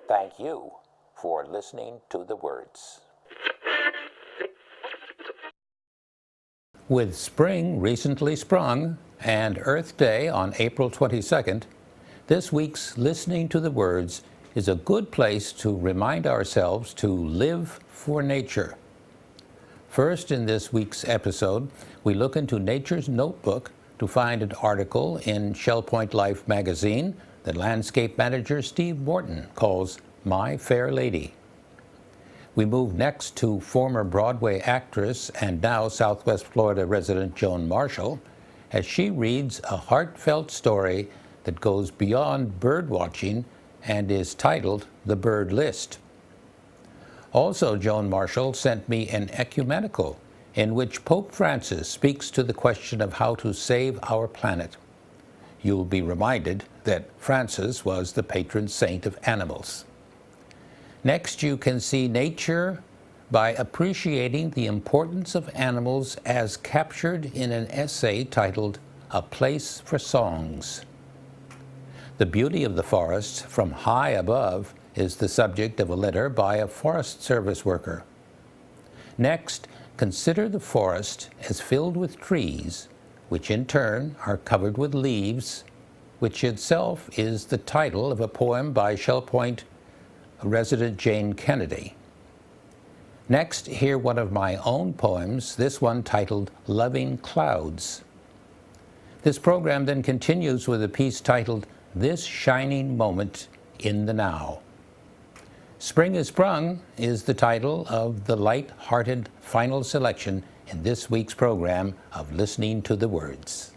Thank you for listening to the words. With spring recently sprung and Earth Day on April 22nd, this week's Listening to the Words is a good place to remind ourselves to live for nature. First, in this week's episode, we look into Nature's Notebook to find an article in Shell Point Life magazine that landscape manager Steve Morton calls My Fair Lady. We move next to former Broadway actress and now Southwest Florida resident Joan Marshall as she reads a heartfelt story that goes beyond bird watching and is titled The Bird List. Also, Joan Marshall sent me an ecumenical in which Pope Francis speaks to the question of how to save our planet. You'll be reminded that Francis was the patron saint of animals. Next, you can see nature by appreciating the importance of animals as captured in an essay titled A Place for Songs. The beauty of the forest from high above is the subject of a letter by a Forest Service worker. Next, consider the forest as filled with trees, which in turn are covered with leaves, which itself is the title of a poem by Shell Point resident Jane Kennedy. Next, hear one of my own poems, this one titled Loving Clouds. This program then continues with a piece titled This Shining Moment in the Now. Spring is Sprung is the title of the light-hearted final selection in this week's program of Listening to the Words.